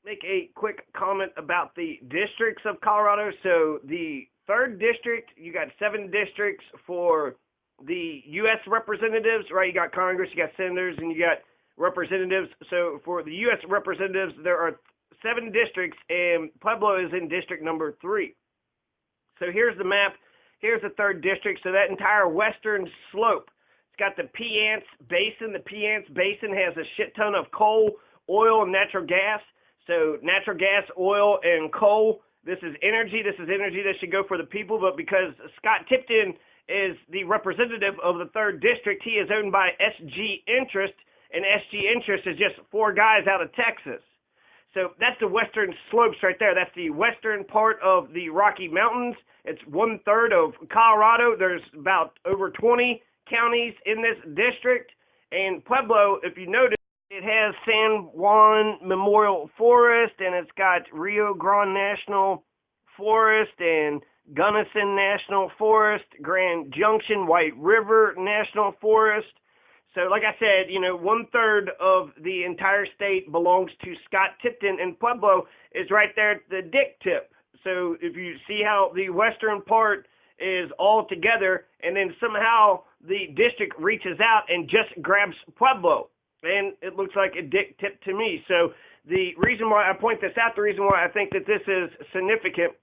make a quick comment about the districts of Colorado. So the 3rd district, you got 7 districts for the U.S. representatives, right? You got Congress, you got senators, and you got representatives. So for the U.S. representatives, there are 7 districts, and Pueblo is in district number 3. So here's the map. Here's the 3rd district. So that entire western slope, it's got the Piceance Basin. The Piceance Basin has a shit ton of coal, oil, and natural gas. So natural gas, oil, and coal, this is energy. This is energy that should go for the people. But because Scott Tipton is the representative of the 3rd district, he is owned by SG Interest, and SG Interest is just 4 guys out of Texas. So that's the western slopes right there. That's the western part of the Rocky Mountains. It's 1/3 of Colorado. There's about over 20 counties in this district. And Pueblo, if you notice, it has San Juan Memorial Forest, and it's got Rio Grande National Forest and Gunnison National Forest, Grand Junction, White River National Forest. So like I said, 1/3 of the entire state belongs to Scott Tipton, and Pueblo is right there at the dick tip. So if you see how the western part is all together, and then somehow the district reaches out and just grabs Pueblo, and it looks like a dick tip to me. So the reason why I point this out, the reason why I think that this is significant,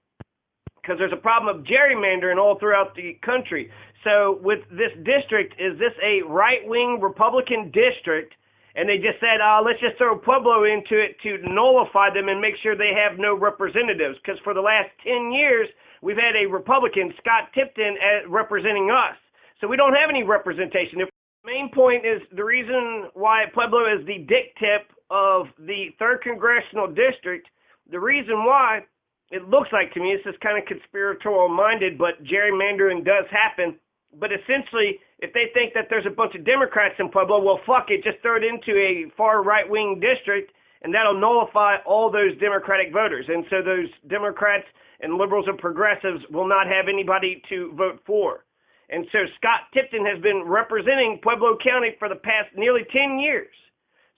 because there's a problem of gerrymandering all throughout the country. So with this district, is this a right-wing Republican district? And they just said, let's just throw Pueblo into it to nullify them and make sure they have no representatives. Because for the last 10 years, we've had a Republican, Scott Tipton, representing us. So we don't have any representation. The main point is the reason why Pueblo is the dick tip of the 3rd Congressional District, the reason why it looks like to me, it's just kind of conspiratorial-minded, but gerrymandering does happen. But essentially, if they think that there's a bunch of Democrats in Pueblo, well, fuck it, just throw it into a far right-wing district, and that'll nullify all those Democratic voters. And so those Democrats and liberals and progressives will not have anybody to vote for. And so Scott Tipton has been representing Pueblo County for the past nearly 10 years.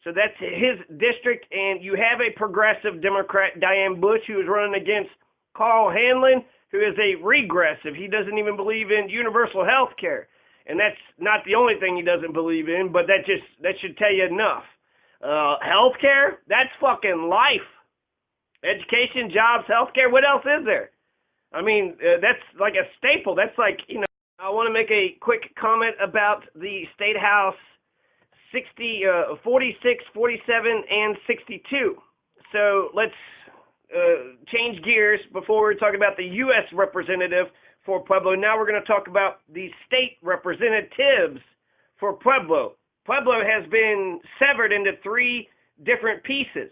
So that's his district, and you have a progressive Democrat, Diane Bush, who is running against Carl Hanlon, who is a regressive. He doesn't even believe in universal health care. And that's not the only thing he doesn't believe in, but that should tell you enough. Health care, that's fucking life. Education, jobs, health care, what else is there? I mean, that's like a staple. That's like, I want to make a quick comment about the State House 46, 47, and 62. So let's change gears before we're talking about the U.S. representative for Pueblo. Now we're going to talk about the state representatives for Pueblo. Pueblo has been severed into 3 different pieces.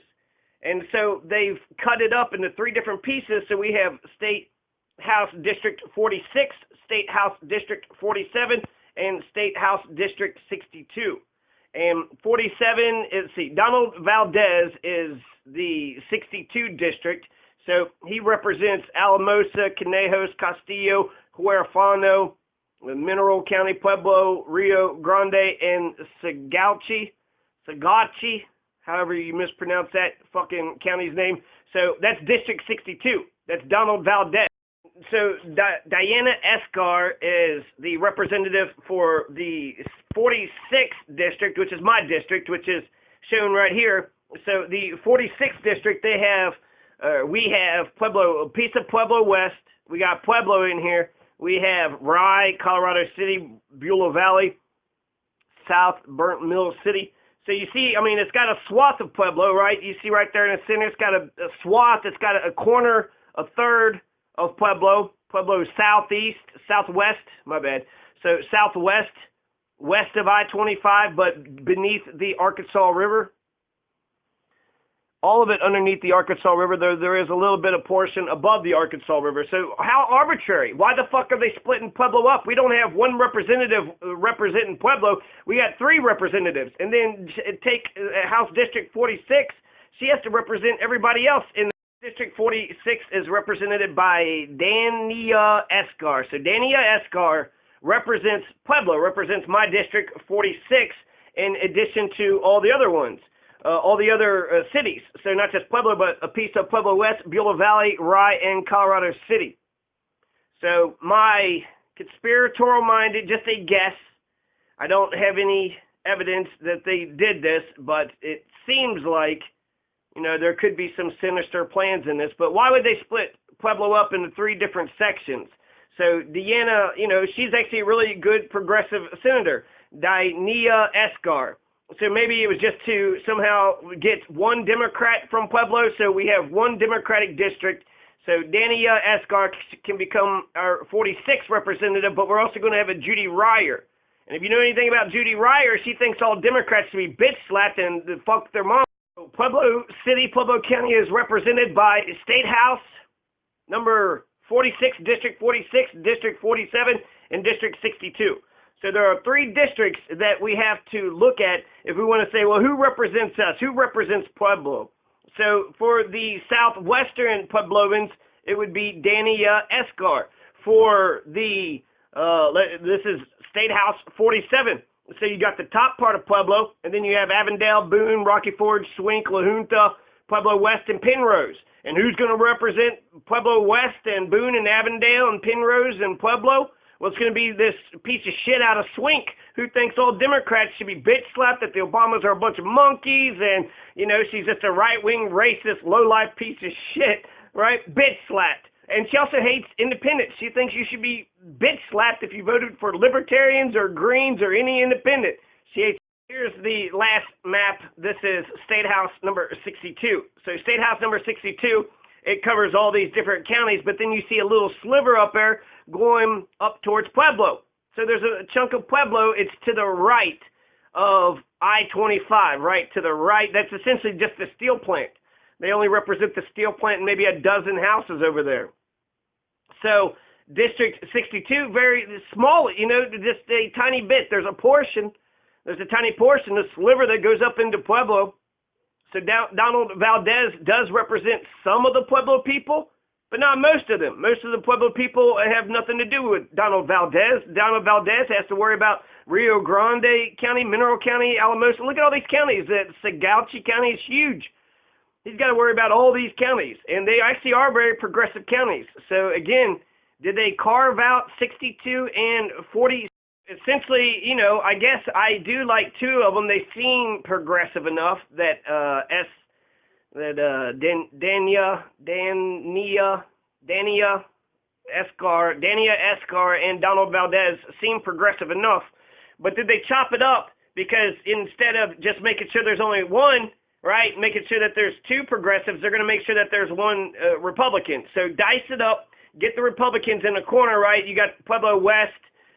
And so they've cut it up into 3 different pieces. So we have State House District 46, State House District 47, and State House District 62. And 47 is, Donald Valdez is the 62 district. So he represents Alamosa, Conejos, Castillo, Huerfano, Mineral County, Pueblo, Rio Grande, and Sagauchi, however you mispronounce that fucking county's name. So that's District 62. That's Donald Valdez. So Diana Escar is the representative for the 46th district, which is my district, which is shown right here. So the 46th district, we have Pueblo, a piece of Pueblo West. We got Pueblo in here. We have Rye, Colorado City, Beulah Valley, South Burnt Mill City. So you see, I mean, it's got a swath of Pueblo, right? You see right there in the center, it's got a swath. It's got a corner, a third of Pueblo. Pueblo southwest, my bad. So southwest, west of I-25, but beneath the Arkansas River. All of it underneath the Arkansas River. There is a little bit of portion above the Arkansas River. So how arbitrary? Why the fuck are they splitting Pueblo up? We don't have one representative representing Pueblo. We got 3 representatives. And then take House District 46. She has to represent everybody else. In District 46 is represented by Dania Escar. So Dania Escar represents Pueblo, represents my District 46 in addition to all the other ones. all the other cities. So not just Pueblo, but a piece of Pueblo West, Beulah Valley, Rye, and Colorado City. So my conspiratorial-minded, just a guess. I don't have any evidence that they did this, but it seems like, there could be some sinister plans in this. But why would they split Pueblo up into 3 different sections? So Deanna, she's actually a really good progressive senator, Diana Escar. So maybe it was just to somehow get one Democrat from Pueblo, so we have one Democratic district. So Dania Escar can become our 46th representative, but we're also going to have a Judy Ryer. And if you know anything about Judy Ryer, she thinks all Democrats should be bitch slapped and fuck their mom. So Pueblo City, Pueblo County is represented by State House number 46, District 46, District 47, and District 62. So there are 3 districts that we have to look at if we want to say, well, who represents us? Who represents Pueblo? So for the southwestern Puebloans, it would be Dania Escar. For the, this is State House 47. So you got the top part of Pueblo, and then you have Avondale, Boone, Rocky Ford, Swink, La Junta, Pueblo West, and Penrose. And who's going to represent Pueblo West and Boone and Avondale and Penrose and Pueblo? Well, it's going to be this piece of shit out of Swink who thinks all Democrats should be bitch slapped, that the Obamas are a bunch of monkeys, and, she's just a right-wing, racist, low-life piece of shit, right? Bitch slapped. And she also hates independents. She thinks you should be bitch slapped if you voted for libertarians or Greens or any independent. She hates. Here's the last map. This is State House number 62. So State House number 62, it covers all these different counties, but then you see a little sliver up there going up towards Pueblo. So there's a chunk of Pueblo. It's to the right of I-25, right to the right. That's essentially just the steel plant. They only represent the steel plant and maybe a dozen houses over there. So District 62, very small, just a tiny bit. There's a tiny portion, a sliver that goes up into Pueblo. So Donald Valdez does represent some of the Pueblo people, but not most of them. Most of the Pueblo people have nothing to do with Donald Valdez. Donald Valdez has to worry about Rio Grande County, Mineral County, Alamosa. Look at all these counties. Sagauchi County is huge. He's got to worry about all these counties, and they actually are very progressive counties. So again, did they carve out 62 and 40? Essentially, I guess I do like 2 of them. They seem progressive enough that Dania Escar and Donald Valdez seem progressive enough. But did they chop it up? Because instead of just making sure there's only one, right, making sure that there's 2 progressives, they're going to make sure that there's 1 Republican. So dice it up, get the Republicans in the corner, right? You got Pueblo West,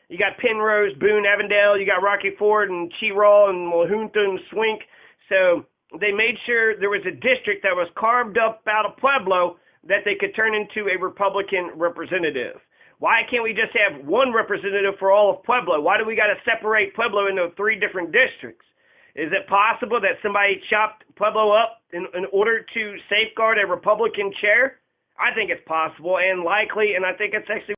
you got Penrose, Boone, Avondale, you got Rocky Ford and Chirol and La Junta and Swink. So they made sure there was a district that was carved up out of Pueblo that they could turn into a Republican representative. Why can't we just have 1 representative for all of Pueblo? Why do we got to separate Pueblo into 3 different districts? Is it possible that somebody chopped Pueblo up in order to safeguard a Republican chair? I think it's possible and likely, and I think it's actually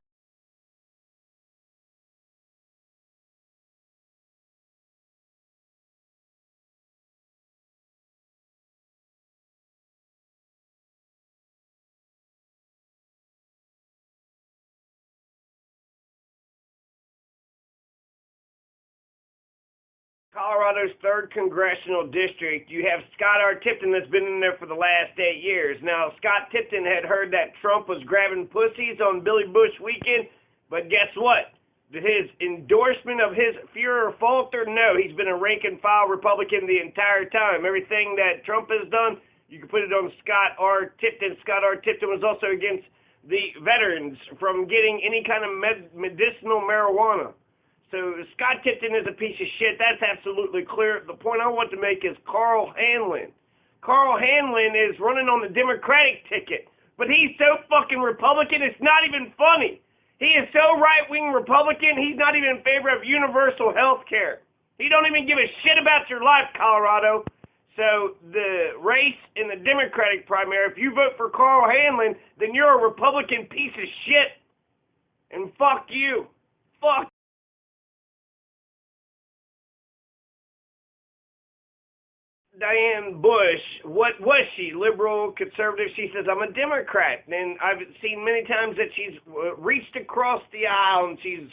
Colorado's 3rd congressional district. You have Scott R. Tipton that's been in there for the last 8 years. Now, Scott Tipton had heard that Trump was grabbing pussies on Billy Bush weekend, but guess what? Did his endorsement of his Fuhrer falter? No, he's been a rank-and-file Republican the entire time. Everything that Trump has done, you can put it on Scott R. Tipton. Scott R. Tipton was also against the veterans from getting any kind of medicinal marijuana. So Scott Tipton is a piece of shit. That's absolutely clear. The point I want to make is Carl Hanlon. Carl Hanlon is running on the Democratic ticket, but he's so fucking Republican, it's not even funny. He is so right-wing Republican, he's not even in favor of universal health care. He don't even give a shit about your life, Colorado. So the race in the Democratic primary, if you vote for Carl Hanlon, then you're a Republican piece of shit. And fuck you. Fuck. Diane Bush, what was she? Liberal, conservative? She says, I'm a Democrat. And I've seen many times that she's reached across the aisle and she's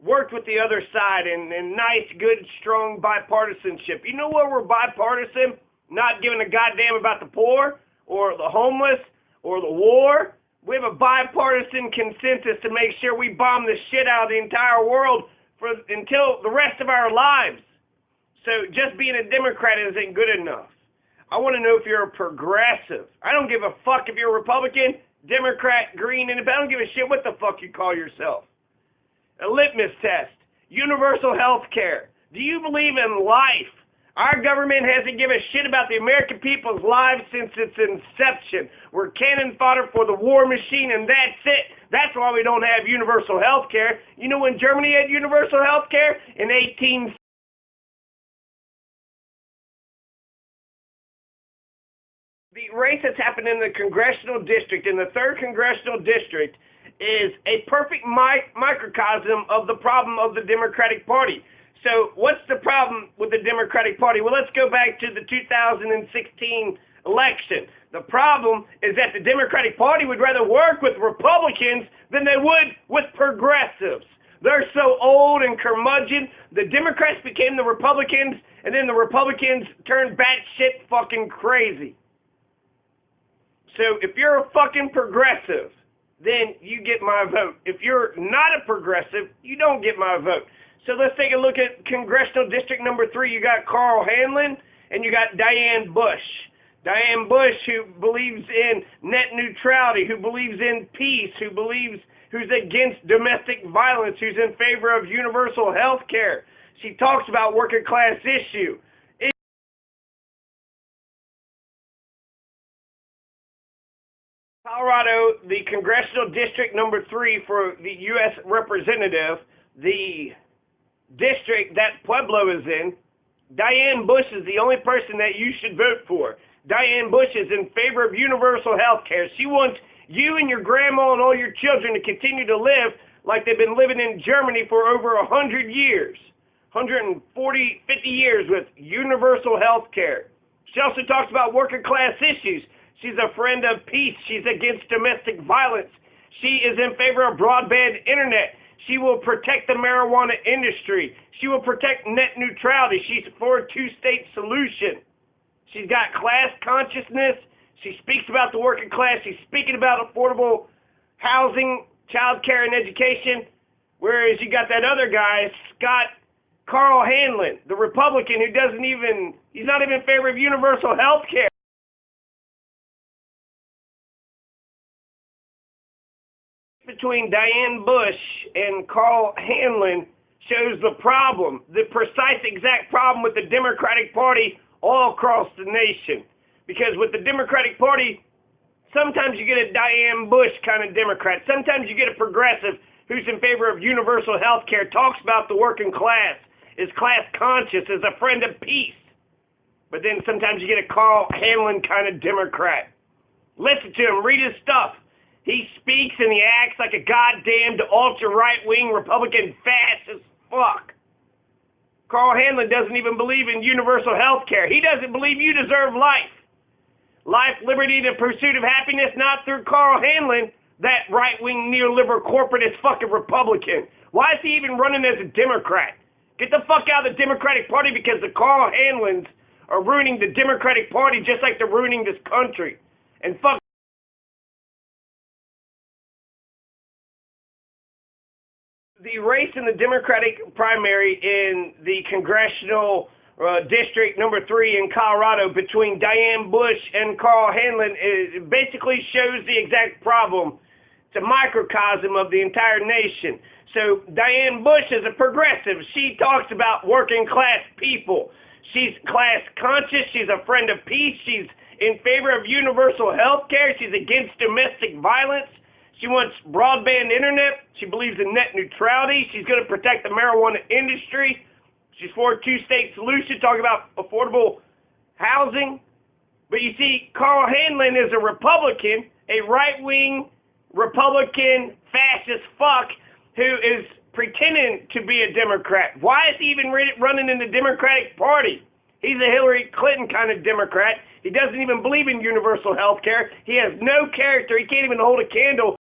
worked with the other side and nice, good, strong bipartisanship. You know where we're bipartisan? Not giving a goddamn about the poor or the homeless or the war. We have a bipartisan consensus to make sure we bomb the shit out of the entire world until the rest of our lives. So just being a Democrat isn't good enough. I want to know if you're a progressive. I don't give a fuck if you're a Republican, Democrat, Green, and I don't give a shit what the fuck you call yourself. A litmus test. Universal health care. Do you believe in life? Our government hasn't given a shit about the American people's lives since its inception. We're cannon fodder for the war machine, and that's it. That's why we don't have universal health care. You know when Germany had universal health care? In 18... The race that's happened in the congressional district, in the 3rd congressional district, is a perfect microcosm of the problem of the Democratic Party. So what's the problem with the Democratic Party? Well, let's go back to the 2016 election. The problem is that the Democratic Party would rather work with Republicans than they would with progressives. They're so old and curmudgeon. The Democrats became the Republicans, and then the Republicans turned batshit fucking crazy. So if you're a fucking progressive, then you get my vote. If you're not a progressive, you don't get my vote. So let's take a look at Congressional District number 3. You got Carl Hanlon and you got Diane Bush. Diane Bush, who believes in net neutrality, who believes in peace, who's against domestic violence, who's in favor of universal health care. She talks about working class issue. Colorado, the Congressional District number 3 for the U.S. Representative, the district that Pueblo is in, Diane Bush is the only person that you should vote for. Diane Bush is in favor of universal health care. She wants you and your grandma and all your children to continue to live like they've been living in Germany for over 100 years, 140, 50 years with universal health care. She also talks about working class issues. She's a friend of peace. She's against domestic violence. She is in favor of broadband internet. She will protect the marijuana industry. She will protect net neutrality. She's for a two-state solution. She's got class consciousness. She speaks about the working class. She's speaking about affordable housing, child care, and education. Whereas you got that other guy, Carl Hanlon, the Republican, who he's not even in favor of universal health care. Between Diane Bush and Carl Hanlon shows the problem, the precise exact problem with the Democratic Party all across the nation. Because with the Democratic Party, sometimes you get a Diane Bush kind of Democrat. Sometimes you get a progressive who's in favor of universal health care, talks about the working class, is class conscious, is a friend of peace. But then sometimes you get a Carl Hanlon kind of Democrat. Listen to him, read his stuff. He speaks and he acts like a goddamned ultra-right-wing Republican fast as fuck. Carl Hanlon doesn't even believe in universal health care. He doesn't believe you deserve life. Life, liberty, the pursuit of happiness, not through Carl Hanlon, that right-wing neoliberal corporatist fucking Republican. Why is he even running as a Democrat? Get the fuck out of the Democratic Party because the Carl Hanlons are ruining the Democratic Party just like they're ruining this country. And fuck. The race in the Democratic primary in the Congressional District number 3 in Colorado between Diane Bush and Carl Hanlon basically shows the exact problem. It's a microcosm of the entire nation. So Diane Bush is a progressive. She talks about working class people. She's class conscious. She's a friend of peace. She's in favor of universal health care. She's against domestic violence. She wants broadband internet. She believes in net neutrality. She's going to protect the marijuana industry. She's for a two-state solution, talking about affordable housing. But you see, Carl Hanlon is a Republican, a right-wing Republican fascist fuck who is pretending to be a Democrat. Why is he even running in the Democratic Party? He's a Hillary Clinton kind of Democrat. He doesn't even believe in universal health care. He has no character. He can't even hold a candle